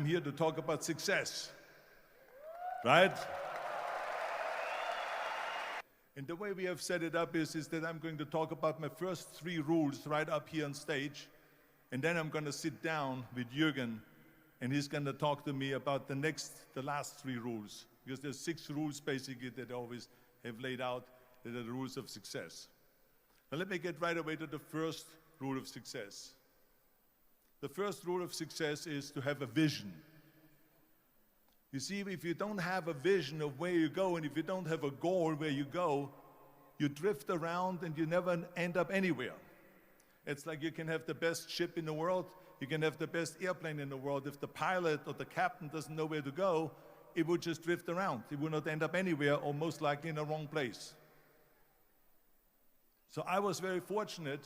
I'm here to talk about success, right? And the way we have set it up is that I'm going to talk about my first 3 rules right up here on stage, and then I'm going to sit down with Jürgen, and he's going to talk to me about the last 3 rules, because there's 6 rules basically that I always have laid out that are the rules of success. Now let me get right away to the first rule of success. The first rule of success is to have a vision. You see, if you don't have a vision of where you go, and if you don't have a goal where you go, you drift around and you never end up anywhere. It's like you can have the best ship in the world, you can have the best airplane in the world. If the pilot or the captain doesn't know where to go, it would just drift around. It would not end up anywhere, or most likely in the wrong place. So I was very fortunate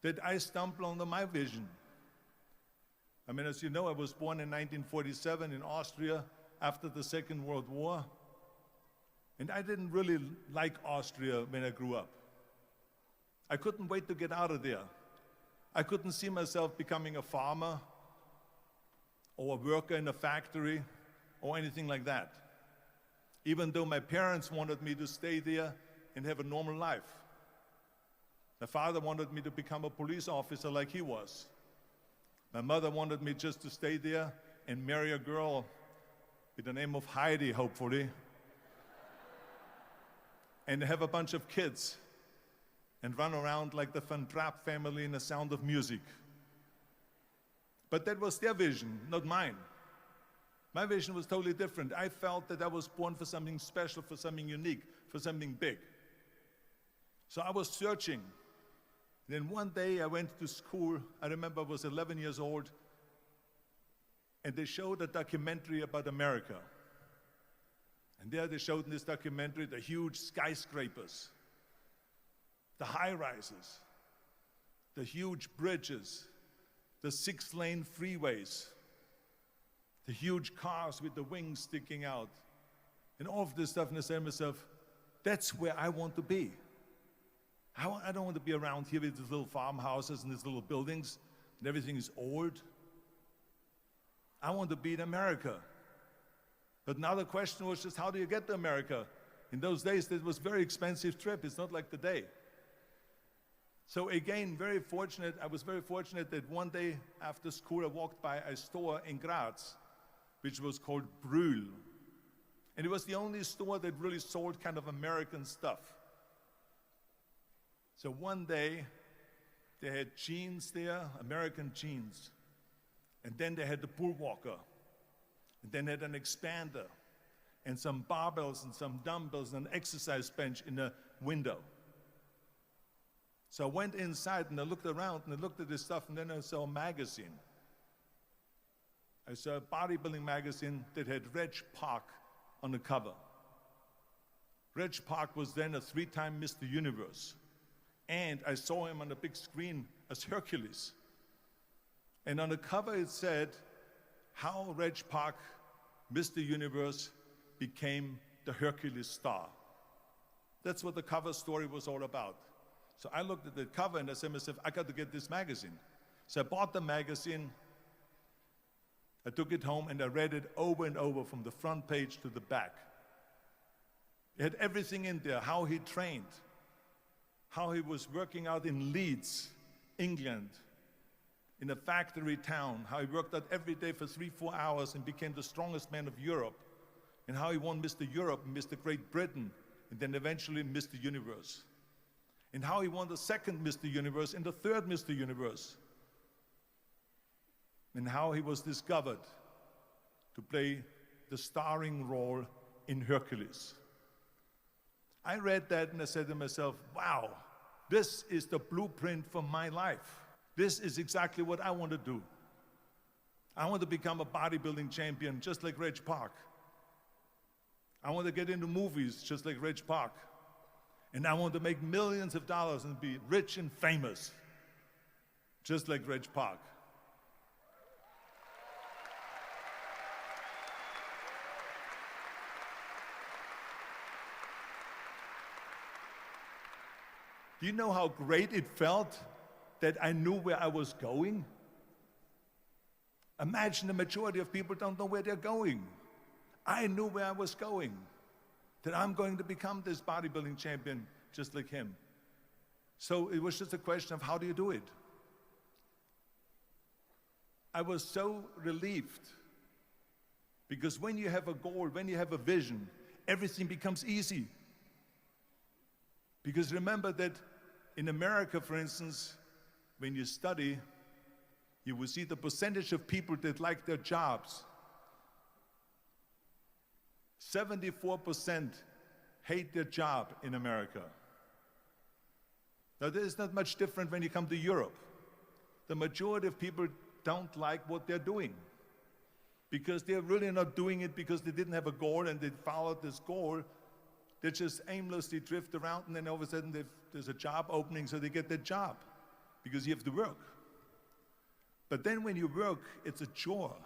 that I stumbled onto my vision. I mean, as you know, I was born in 1947 in Austria after the Second World War. And I didn't really like Austria when I grew up. I couldn't wait to get out of there. I couldn't see myself becoming a farmer or a worker in a factory or anything like that, even though my parents wanted me to stay there and have a normal life. My father wanted me to become a police officer like he was. My mother wanted me just to stay there and marry a girl with the name of Heidi, hopefully, and have a bunch of kids and run around like the Van Trapp family in The Sound of Music. But that was their vision, not mine. My vision was totally different. I felt that I was born for something special, for something unique, for something big. So I was searching. Then one day I went to school. I remember I was 11 years old, and they showed a documentary about America. And there they showed in this documentary the huge skyscrapers, the high-rises, the huge bridges, the 6-lane freeways, the huge cars with the wings sticking out, and all of this stuff. And I said to myself, that's where I want to be. I don't want to be around here with these little farmhouses and these little buildings, and everything is old. I want to be in America. But now the question was just, how do you get to America? In those days, it was a very expensive trip. It's not like today. So again, I was very fortunate that one day after school, I walked by a store in Graz, which was called Brühl. And it was the only store that really sold kind of American stuff. So one day, they had jeans there, American jeans. And then they had the bull walker. And then they had an expander, and some barbells and some dumbbells and an exercise bench in a window. So I went inside and I looked around and I looked at this stuff, and then I saw a magazine. I saw a bodybuilding magazine that had Reg Park on the cover. Reg Park was then a 3-time Mr. Universe. And I saw him on the big screen as Hercules. And on the cover it said, how Reg Park, Mr. Universe, became the Hercules star. That's what the cover story was all about. So I looked at the cover and I said to myself, I got to get this magazine. So I bought the magazine, I took it home, and I read it over and over from the front page to the back. It had everything in there, how he trained, how he was working out in Leeds, England, in a factory town, how he worked out every day for 3-4 hours and became the strongest man of Europe, and how he won Mr. Europe and Mr. Great Britain, and then eventually Mr. Universe, and how he won the 2nd Mr. Universe and the 3rd Mr. Universe, and how he was discovered to play the starring role in Hercules. I read that and I said to myself, wow, this is the blueprint for my life. This is exactly what I want to do. I want to become a bodybuilding champion just like Reg Park. I want to get into movies just like Reg Park. And I want to make millions of dollars and be rich and famous just like Reg Park. Do you know how great it felt that I knew where I was going? Imagine the majority of people don't know where they're going. I knew where I was going, that I'm going to become this bodybuilding champion just like him. So it was just a question of how do you do it? I was so relieved because when you have a goal, when you have a vision, everything becomes easy. Because remember that in America, for instance, when you study, you will see the percentage of people that like their jobs. 74% hate their job in America. Now, there is not much different when you come to Europe. The majority of people don't like what they're doing because they're really not doing it because they didn't have a goal and they followed this goal. They just aimlessly drift around, and then all of a sudden there's a job opening, so they get that job because you have to work. But then when you work, it's a chore.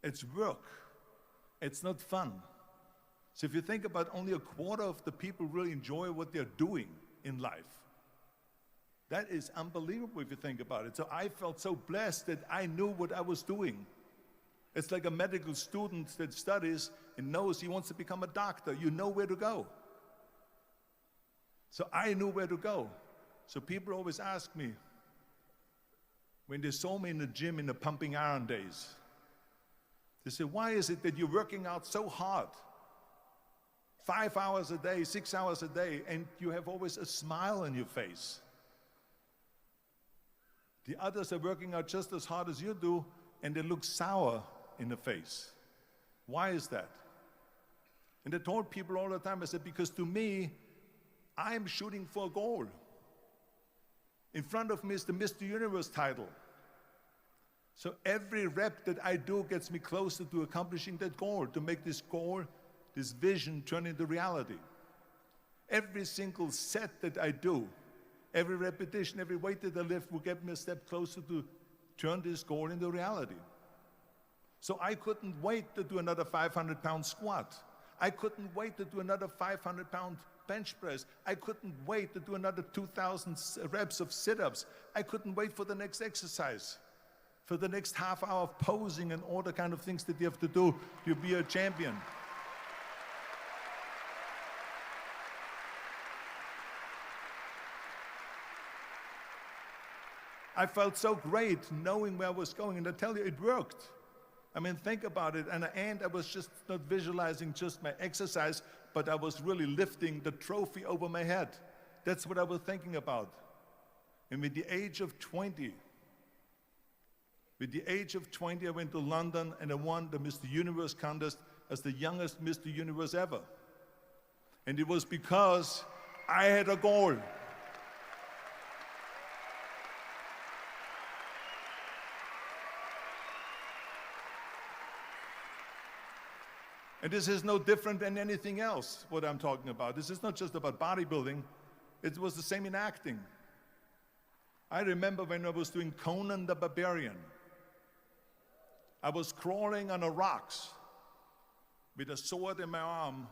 It's work. It's not fun. So if you think about only a quarter of the people really enjoy what they're doing in life. That is unbelievable if you think about it. So I felt so blessed that I knew what I was doing. It's like a medical student that studies and knows he wants to become a doctor. You know where to go. So I knew where to go. So people always ask me, when they saw me in the gym in the pumping iron days, they said, why is it that you're working out so hard? 5 hours a day, 6 hours a day, and you have always a smile on your face. The others are working out just as hard as you do, and they look sour in the face. Why is that? And I told people all the time, I said, because to me, I'm shooting for a goal. In front of me is the Mr. Universe title. So every rep that I do gets me closer to accomplishing that goal, to make this goal, this vision turn into reality. Every single set that I do, every repetition, every weight that I lift will get me a step closer to turn this goal into reality. So I couldn't wait to do another 500-pound squat. I couldn't wait to do another 500-pound bench press. I couldn't wait to do another 2,000 reps of sit-ups. I couldn't wait for the next exercise, for the next half hour of posing and all the kind of things that you have to do to be a champion. I felt so great knowing where I was going, and I tell you, it worked. I mean, think about it. And I was just not visualizing just my exercise, but I was really lifting the trophy over my head. That's what I was thinking about. And with the age of 20, I went to London and I won the Mr. Universe contest as the youngest Mr. Universe ever. And it was because I had a goal. And this is no different than anything else, what I'm talking about. This is not just about bodybuilding. It was the same in acting. I remember when I was doing Conan the Barbarian. I was crawling on the rocks with a sword in my arm,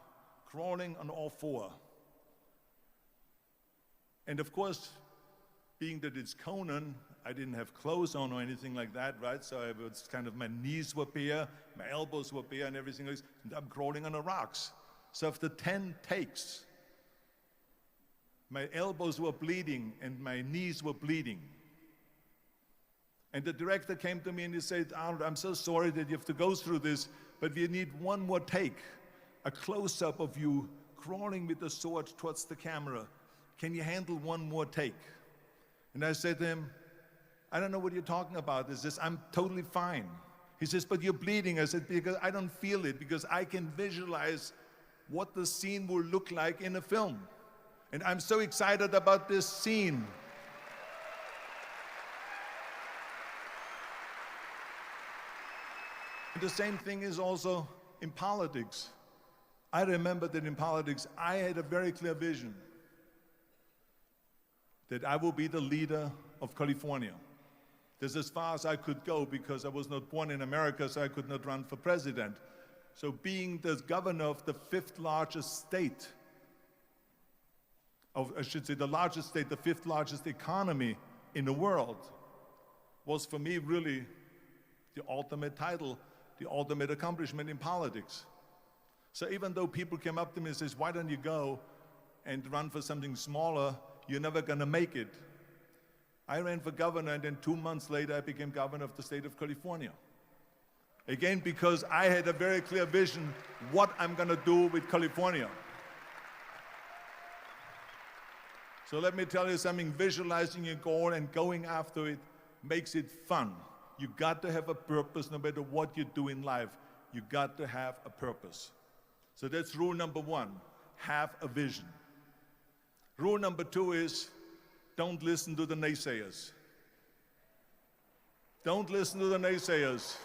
crawling on all four. And of course, being that it's Conan, I didn't have clothes on or anything like that, right? So I was kind of, my knees were bare, my elbows were bare and everything else, and I'm crawling on the rocks. So after 10 takes, my elbows were bleeding and my knees were bleeding. And the director came to me and he said, Arnold, I'm so sorry that you have to go through this, but we need one more take, a close-up of you crawling with the sword towards the camera. Can you handle one more take? And I said to him, I don't know what you're talking about. He says, I'm totally fine. He says, but you're bleeding. I said, because I don't feel it, because I can visualize what the scene will look like in a film. And I'm so excited about this scene. And the same thing is also in politics. I remember that in politics, I had a very clear vision that I will be the leader of California. That's as far as I could go because I was not born in America, so I could not run for president. So being the governor of the fifth largest state, I should say the largest state, the fifth largest economy in the world, was for me really the ultimate title, the ultimate accomplishment in politics. So even though people came up to me and says, why don't you go and run for something smaller, you're never gonna make it. I ran for governor, and then 2 months later I became governor of the state of California. Again, because I had a very clear vision what I'm gonna do with California. So let me tell you something, visualizing your goal and going after it makes it fun. You got to have a purpose no matter what you do in life. You got to have a purpose. So that's rule number one, have a vision. Rule number two is, don't listen to the naysayers. Don't listen to the naysayers.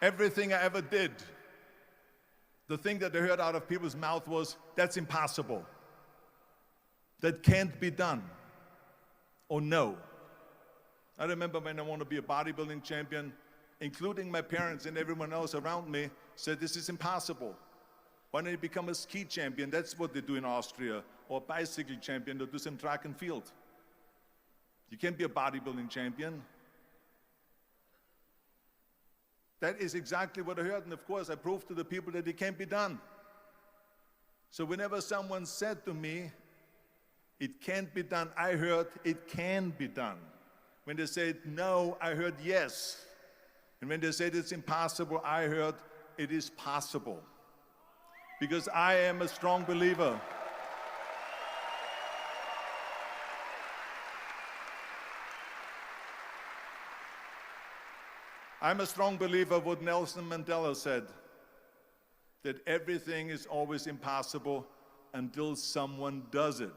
Everything I ever did, the thing that I heard out of people's mouth was, that's impossible. That can't be done. Or no. I remember when I wanted to be a bodybuilding champion, including my parents and everyone else around me, said this is impossible. Why don't you become a ski champion? That's what they do in Austria. Or a bicycle champion, they do some track and field. You can't be a bodybuilding champion. That is exactly what I heard, and of course I proved to the people that it can't be done. So whenever someone said to me, it can't be done, I heard it can be done. When they said no, I heard yes. And when they said it's impossible, I heard it is possible. Because I am a strong believer. I'm a strong believer of what Nelson Mandela said, that everything is always impossible until someone does it.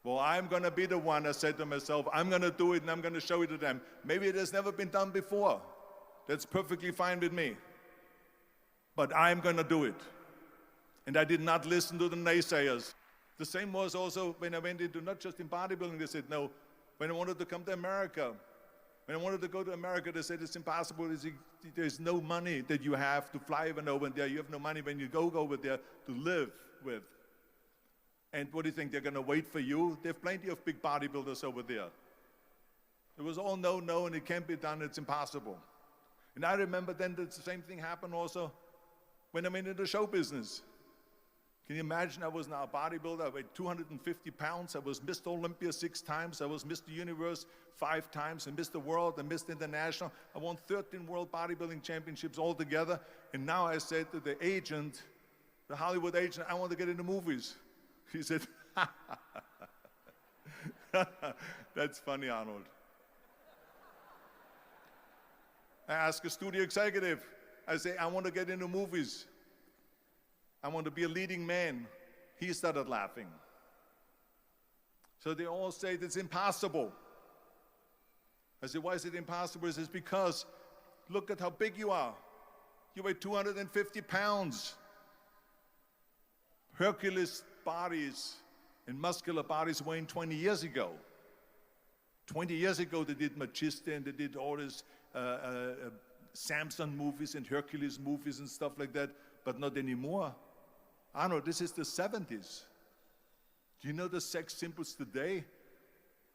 Well, I'm going to be the one, I said to myself, I'm going to do it and I'm going to show it to them. Maybe it has never been done before. That's perfectly fine with me. But I'm going to do it. And I did not listen to the naysayers. The same was also when I went into, not just in bodybuilding, they said no. When I wanted to come to America, when I wanted to go to America, they said it's impossible. There's no money that you have to fly even over there. You have no money when you go over there to live with. And what do you think, they're going to wait for you? They have plenty of big bodybuilders over there. It was all no, no, and it can't be done, it's impossible. And I remember then that the same thing happened also when I went into the show business. Can you imagine, I was now a bodybuilder, I weighed 250 pounds, I was Mr. Olympia 6 times, I was Mr. Universe 5 times, and Mr. World and Mr. International. I won 13 World Bodybuilding Championships altogether, and now I said to the agent, the Hollywood agent, I want to get into movies. He said, that's funny, Arnold. I asked a studio executive, I say, I want to get into movies. I want to be a leading man. He started laughing. So they all say it's impossible. I said, why is it impossible? He says, because look at how big you are. You weigh 250 pounds. Hercules bodies and muscular bodies weighing 20 years ago. 20 years ago, they did Machista and they did all these Samson movies and Hercules movies and stuff like that, but not anymore. Arnold, this is the 70s. Do you know the sex symbols today?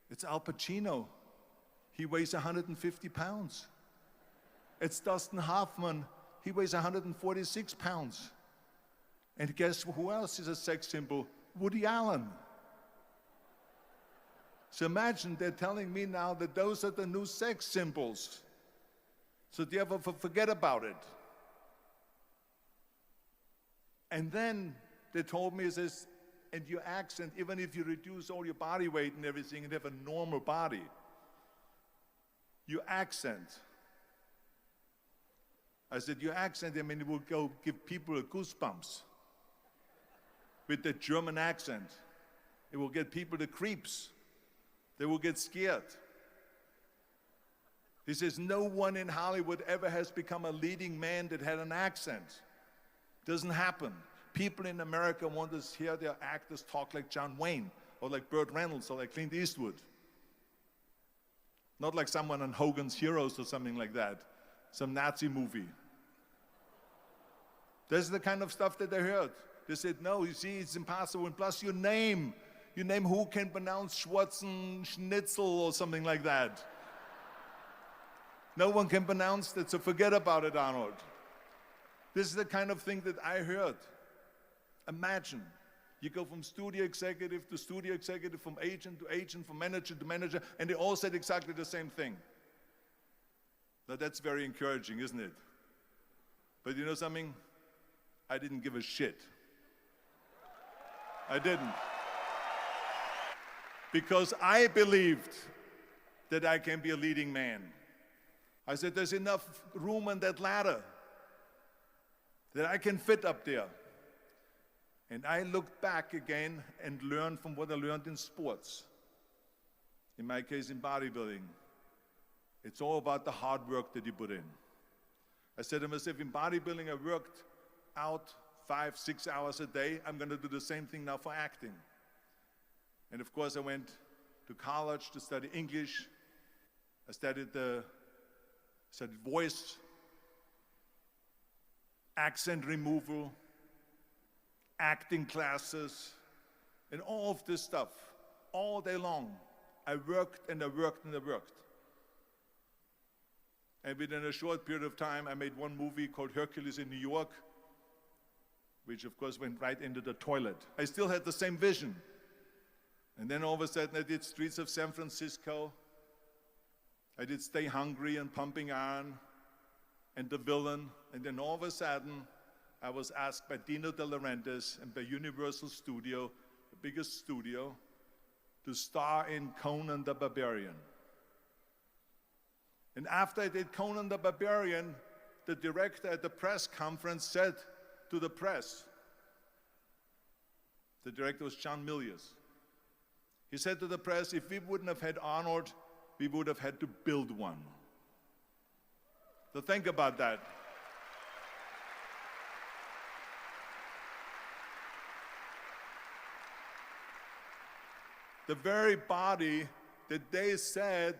It's Al Pacino. He weighs 150 pounds. It's Dustin Hoffman. He weighs 146 pounds. And guess who else is a sex symbol? Woody Allen. So imagine they're telling me now that those are the new sex symbols. So therefore, forget about it. And then they told me, says, and your accent, even if you reduce all your body weight and everything and have a normal body, your accent. I said, your accent, I mean, it will go give people goosebumps. With the German accent. It will get people the creeps. They will get scared. He says, no one in Hollywood ever has become a leading man that had an accent. Doesn't happen. People in America want to hear their actors talk like John Wayne, or like Burt Reynolds, or like Clint Eastwood. Not like someone on Hogan's Heroes or something like that. Some Nazi movie. This is the kind of stuff that they heard. They said, no, you see, it's impossible. And plus your name You name who can pronounce Schwarzenschnitzel or something like that. No one can pronounce that, so forget about it, Arnold. This is the kind of thing that I heard. Imagine, you go from studio executive to studio executive, from agent to agent, from manager to manager, and they all said exactly the same thing. Now that's very encouraging, isn't it? But you know something? I didn't give a shit. I didn't. Because I believed that I can be a leading man. I said, there's enough room on that ladder that I can fit up there. And I looked back again and learned from what I learned in sports. In my case, in bodybuilding. It's all about the hard work that you put in. I said to myself, in bodybuilding, I worked out 5-6 hours a day. I'm going to do the same thing now for acting. And of course, I went to college to study English. I studied voice, accent removal, acting classes, and all of this stuff, all day long. I worked and I worked and I worked. And within a short period of time, I made one movie called Hercules in New York, which of course went right into the toilet. I still had the same vision. And then all of a sudden, I did Streets of San Francisco. I did Stay Hungry and Pumping Iron and The Villain. And then all of a sudden, I was asked by Dino De Laurentiis and by Universal Studio, the biggest studio, to star in Conan the Barbarian. And after I did Conan the Barbarian, the director at the press conference said to the press, the director was John Milius, he said to the press, if we wouldn't have had Arnold, we would have had to build one. So think about that. The very body that they said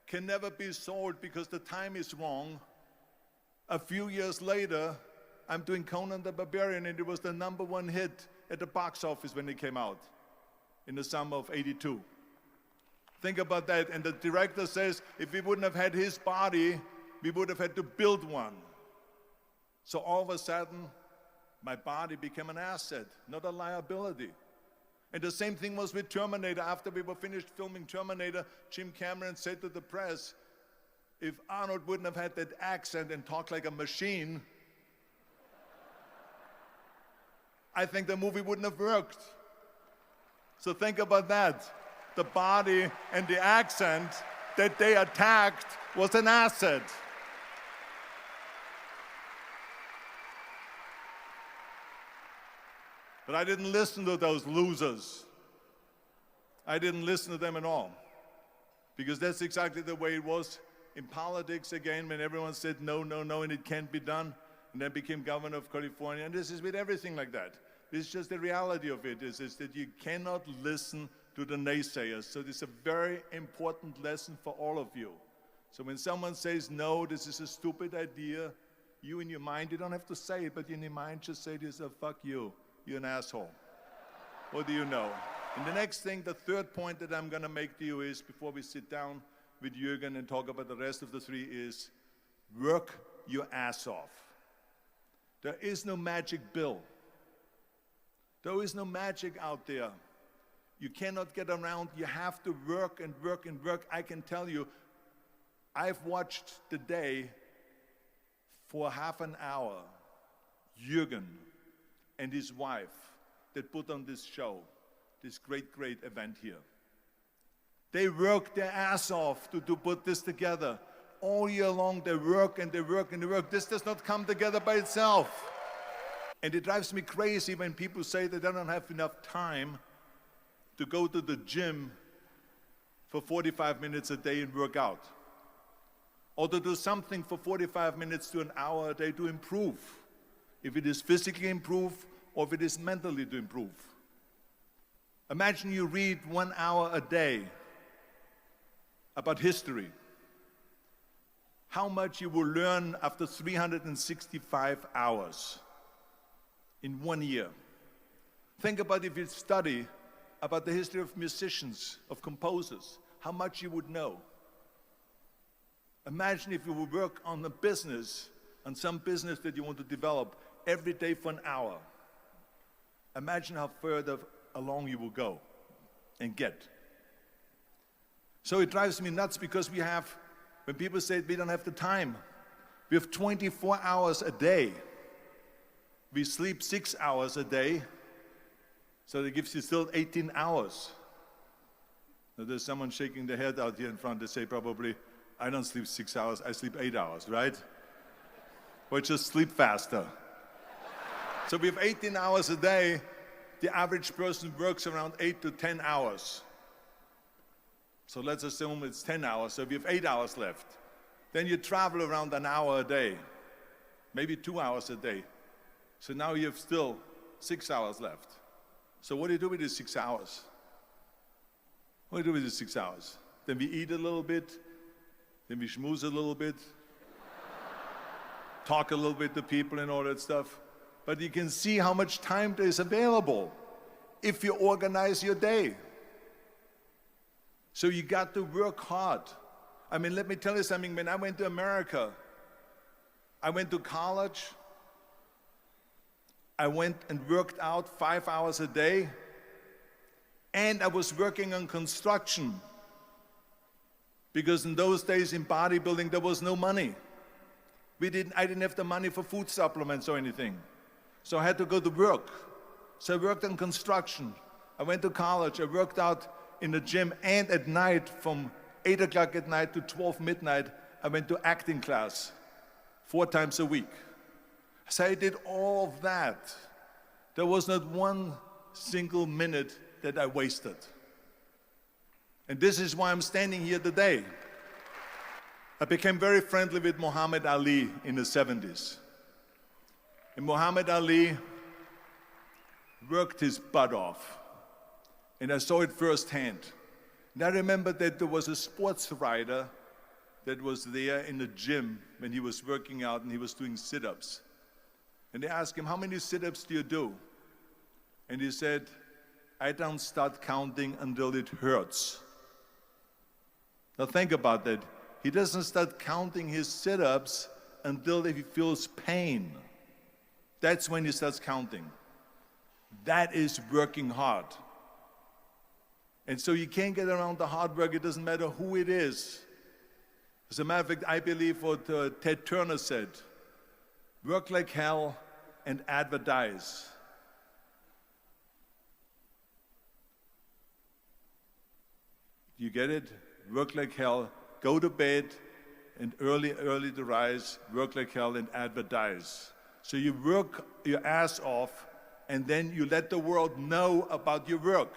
can never be sold because the time is wrong. A few years later, I'm doing Conan the Barbarian, and it was the #1 hit at the box office when it came out in the summer of '82. Think about that. And the director says, if we wouldn't have had his body, we would have had to build one. So all of a sudden, my body became an asset, not a liability. And the same thing was with Terminator. After we were finished filming Terminator, Jim Cameron said to the press, if Arnold wouldn't have had that accent and talked like a machine, I think the movie wouldn't have worked. So think about that. The body and the accent that they attacked was an asset. But I didn't listen to those losers. I didn't listen to them at all. Because that's exactly the way it was in politics again, when everyone said no, no, no, and it can't be done, and then became governor of California. And this is with everything like that. This is just the reality of it, is that you cannot listen to the naysayers. So this is a very important lesson for all of you. So when someone says, no, this is a stupid idea, you in your mind, you don't have to say it, but in your mind just say to yourself, fuck you, you're an asshole. What do you know? And the next thing, the third point that I'm gonna make to you is, before we sit down with Jürgen and talk about the rest of the three, is work your ass off. There is no magic bill. There is no magic out there. You cannot get around. You have to work and work and work. I can tell you, I've watched the day for half an hour, Jürgen and his wife that put on this show, this great, great event here. They work their ass off to put this together. All year long, they work and they work and they work. This does not come together by itself. And it drives me crazy when people say that they don't have enough time to go to the gym for 45 minutes a day and work out. Or to do something for 45 minutes to an hour a day to improve. If it is physically improve or if it is mentally to improve. Imagine you read 1 hour a day about history. How much you will learn after 365 hours in 1 year. Think about if you study about the history of musicians, of composers, how much you would know. Imagine if you would work on a business, on some business that you want to develop every day for an hour. Imagine how further along you will go and get. So it drives me nuts because when people say we don't have the time, we have 24 hours a day. We sleep 6 hours a day, so that gives you still 18 hours. Now there's someone shaking their head out here in front. They say probably, I don't sleep 6 hours, I sleep 8 hours, right? Or just sleep faster. So we have 18 hours a day. The average person works around 8 to 10 hours. So let's assume it's 10 hours, so we have 8 hours left. Then you travel around an hour a day, maybe 2 hours a day. So now you have still 6 hours left. So what do you do with these 6 hours? What do you do with these 6 hours? Then we eat a little bit, then we schmooze a little bit, talk a little bit to people and all that stuff. But you can see how much time there is available if you organize your day. So you got to work hard. I mean, let me tell you something. When I went to America, I went to college. I went and worked out 5 hours a day. And I was working on construction. Because in those days in bodybuilding, there was no money. I didn't have the money for food supplements or anything. So I had to go to work. So I worked on construction. I went to college. I worked out in the gym, and at night, from 8 o'clock at night to 12 midnight, I went to acting class 4 times a week. So I did all of that. There was not one single minute that I wasted. And this is why I'm standing here today. I became very friendly with Muhammad Ali in the 70s. And Muhammad Ali worked his butt off. And I saw it firsthand. And I remember that there was a sports writer that was there in the gym when he was working out and he was doing sit-ups. And they asked him, how many sit-ups do you do? And he said, I don't start counting until it hurts. Now think about that. He doesn't start counting his sit-ups until he feels pain. That's when he starts counting. That is working hard. And so you can't get around the hard work. It doesn't matter who it is. As a matter of fact, I believe what Ted Turner said, work like hell and advertise. You get it? Work like hell, go to bed, and early to rise, work like hell and advertise. So you work your ass off, and then you let the world know about your work.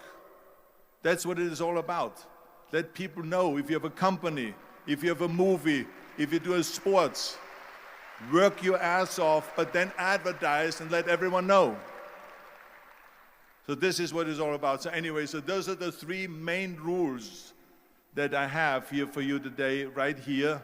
That's what it is all about. Let people know if you have a company, if you have a movie, if you do a sports. Work your ass off, but then advertise and let everyone know. So this is what it's all about. So anyway, so those are the 3 main rules that I have here for you today, right here.